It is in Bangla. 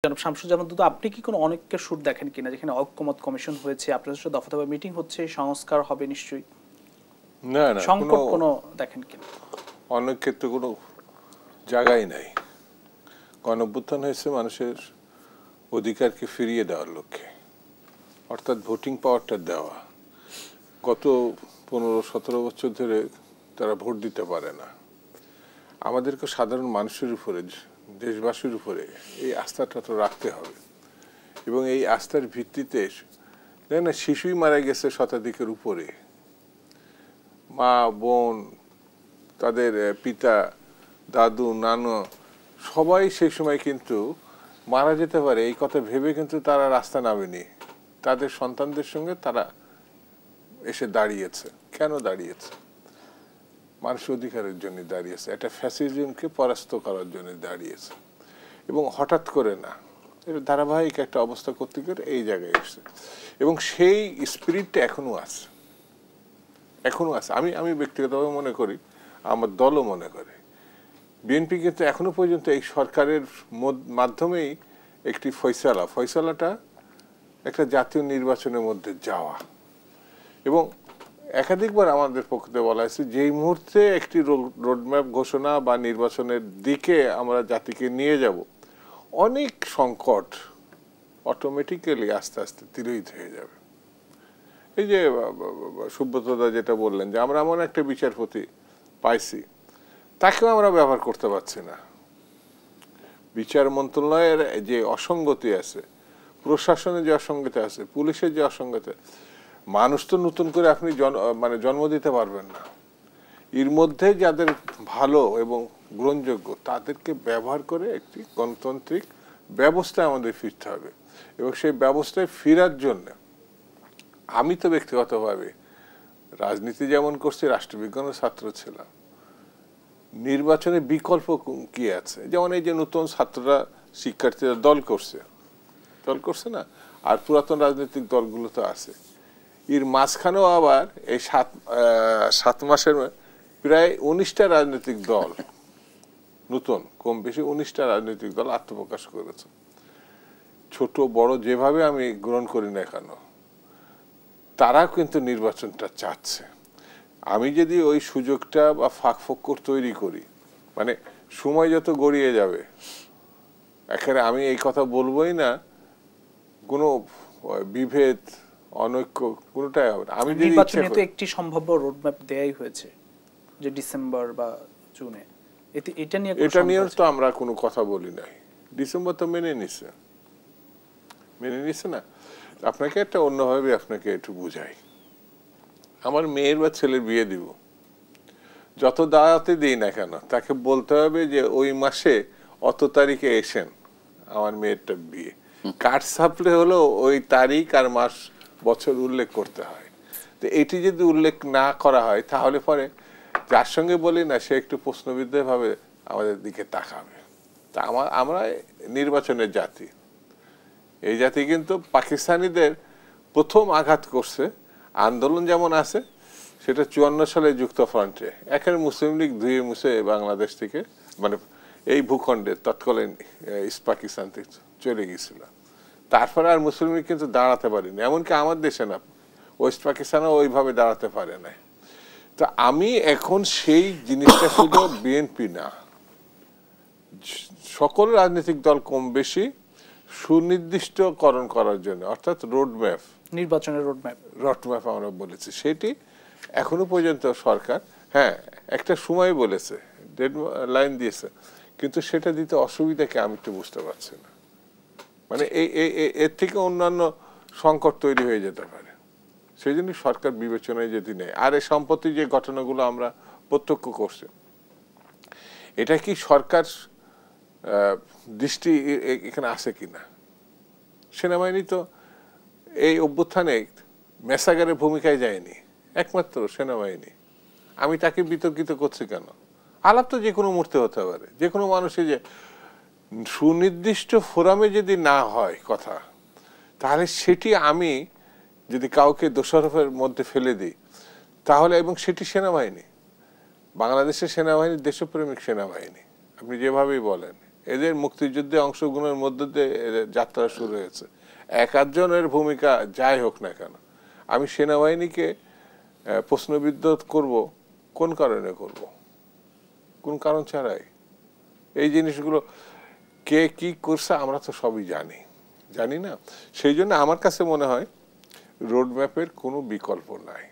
জনাব শামসুজ্জামান দুদু, আপনি কি কোনো অনৈক্যের সুর দেখেন কিনা, যেখানে ঐক্যমত কমিশন হয়েছে, আপনাদের সাথে দফা দফা মিটিং হচ্ছে, সংস্কার হবে নিশ্চয়ই, না না সংকট কোনো দেখেন কিনা? অনৈক্যের তো কোনো জায়গাই নাই। গণঅভ্যুত্থান হয়েছে মানুষের অধিকারকে ফিরিয়ে দেওয়ার লক্ষ্যে, অর্থাৎ ভোটিং পাওয়ারটা দেওয়া। গত 15-17 বছর ধরে তারা ভোট দিতে পারে না। আমাদেরকে সাধারণ মানুষের উপরে, দেশবাসীর উপরে এই আস্থাটা তো রাখতে হবে, এবং এই আস্থার ভিত্তিতে দেখেন না, শিশুই মারা গেছে শতাধিকের উপরে, মা বোন, তাদের পিতা, দাদু, নানু সবাই সেই সময় কিন্তু মারা যেতে পারে এই কথা ভেবে কিন্তু তারা রাস্তা নামেনি। তাদের সন্তানদের সঙ্গে তারা এসে দাঁড়িয়েছে। কেন দাঁড়িয়েছে? মানুষের অধিকারের জন্য দাঁড়িয়েছে, একটা ফ্যাসিজমকে পরাস্ত করার জন্য দাঁড়িয়েছে। এবং হঠাৎ করে না, এটা ধারাবাহিক একটা অবস্থা করতে করে এই জায়গায় এসছে, এবং সেই স্পিরিটটা এখনো আছে, এখনো আছে। আমি ব্যক্তিগতভাবে মনে করি, আমার দলও মনে করে, বিএনপি কিন্তু এখনো পর্যন্ত এই সরকারের মাধ্যমেই একটি ফয়সালাটা একটা জাতীয় নির্বাচনের মধ্যে যাওয়া। এবং একাধিকবার আমাদের পক্ষে বলা হয়েছে, যেই মুহূর্তে একটি রোডম্যাপ ঘোষণা বা নির্বাচনের দিকে আমরা জাতিকে নিয়ে যাব, অনেক সংকট অটোমেটিক্যালি আস্তে আস্তে তিরোহিত হয়ে যাবে। এই যে সুব্রতদা যেটা বললেন, যে আমরা এমন একটা বিচারপতি পাইছি, তাকেও আমরা ব্যবহার করতে পারছি না। বিচার মন্ত্রণালয়ের যে অসঙ্গতি আছে, প্রশাসনের যে অসঙ্গতি আছে, পুলিশের যে অসঙ্গতি, মানুষ তো নতুন করে আপনি জন্ম দিতে পারবেন না। এর মধ্যে যাদের ভালো এবং গ্রহণযোগ্য তাদেরকে ব্যবহার করে একটি গণতান্ত্রিক ব্যবস্থায় আমাদের ফিরতে হবে। এবং সেই ব্যবস্থায় ফেরার জন্য আমি তো ব্যক্তিগতভাবে রাজনীতি যেমন করছি, রাষ্ট্রবিজ্ঞানের ছাত্র ছিলাম, নির্বাচনে বিকল্প কি আছে? যেমন এই যে নতুন ছাত্ররা, শিক্ষার্থীরা দল করছে না, আর পুরাতন রাজনৈতিক দলগুলো তো আছে। এর মাঝখানেও আবার এই 7 মাসের প্রায় 19টা রাজনৈতিক দল, নতুন কম বেশি 19টা রাজনৈতিক দল আত্মপ্রকাশ করেছে। ছোট বড় যেভাবে আমি গ্রহণ করি না কেন, তারা কিন্তু নির্বাচনটা চাচ্ছে। আমি যদি ওই সুযোগটা বা ফাঁকফোকর তৈরি করি, মানে সময় যত গড়িয়ে যাবে, এখানে আমি এই কথা বলবোই না, কোনো বিভেদ অনৈক্য কোনোটাই হবে না। আমি যদি নির্বাচনে তো একটি সম্ভাব্য রোডম্যাপ দেয়াই হয়েছে, যে ডিসেম্বর বা জুনে, এটা নিয়ে তো আমরা কোনো কথা বলি নাই। ডিসেম্বর তো মেনে নিছে না। আপনাকে একটা অন্যভাবে আপনাকে একটু বুঝাই। আমার মেয়ের বা ছেলের বিয়ে দিব, যত দাওয়াতে দিই না কেন, তাকে বলতে হবে যে ওই মাসে অত তারিখে এসেন, আমার মেয়েরটা বিয়ে। কার্ড ছাপলে হলো ওই তারিখ আর মাস বছর উল্লেখ করতে হয়। তো এটি যদি উল্লেখ না করা হয়, তাহলে পরে যার সঙ্গে বলি না, সে একটু প্রশ্নবিদ্ধভাবে আমাদের দিকে তাকাবে। তা আমরা নির্বাচনের জাতি, এই জাতি কিন্তু পাকিস্তানিদের প্রথম আঘাত করছে। আন্দোলন যেমন আছে, সেটা 54 সালে যুক্তফ্রন্টে একের মুসলিম লীগ ধুয়ে মুছে বাংলাদেশ থেকে, মানে এই ভূখণ্ডে তৎকালীন ইস্ট পাকিস্তান থেকে চলে গিয়েছিল। তারপরে আর মুসলিম লীগ কিন্তু দাঁড়াতে পারেনি, এমনকি আমার দেশে না, ওয়েস্ট পাকিস্তানও ওইভাবে দাঁড়াতে পারে না। তো আমি এখন সেই জিনিসটা শুধু বিএনপি না, সকল রাজনৈতিক দল কম বেশি সুনির্দিষ্টকরণ করার জন্য, অর্থাৎ রোডম্যাপ, নির্বাচনের রোডম্যাপ আমরা বলেছি, সেটি এখনো পর্যন্ত সরকার, হ্যাঁ একটা সময় বলেছে, ডেড লাইন দিয়েছে, কিন্তু সেটা দিতে অসুবিধাকে আমি একটু বুঝতে পারছি না। মানে এর থেকে অন্যান্য সংকট তৈরি হয়ে যেতে পারে, সেই জন্য সরকার বিবেচনায় যদি নেয়। আর এই সম্প্রতি যে ঘটনাগুলো আমরা প্রত্যক্ষ করছি, এটা কি সরকার দৃষ্টি এখানে আছে কিনা? সেনাবাহিনী তো এই অভ্যুত্থানে মেসাগারের ভূমিকায় যায়নি, একমাত্র সেনাবাহিনী। আমি তাকে বিতর্কিত করছি কেন? আলাপ তো যে কোনো মুহূর্তে হতে পারে, যে কোনো মানুষের, যে সুনির্দিষ্ট ফোরামে যদি না হয় কথা, তাহলে সেটি আমি যদি কাউকে দোষারোপের মধ্যে ফেলে দিই, তাহলে, এবং সেটি সেনাবাহিনী, বাংলাদেশের সেনাবাহিনী দেশপ্রেমিক সেনাবাহিনী, আপনি যেভাবেই বলেন, এদের মুক্তিযুদ্ধে অংশগ্রহণের মধ্য দিয়ে এদের যাত্রা শুরু হয়েছে। এক আধজনের ভূমিকা যাই হোক না কেন, আমি সেনাবাহিনীকে প্রশ্নবিদ্ধ করব কোন কারণে করব? কোন কারণ ছাড়াই। এই জিনিসগুলো কে কি করছে আমরা তো সবই জানি না। সেই জন্য আমার কাছে মনে হয় রোড ম্যাপের কোনো বিকল্প নাই।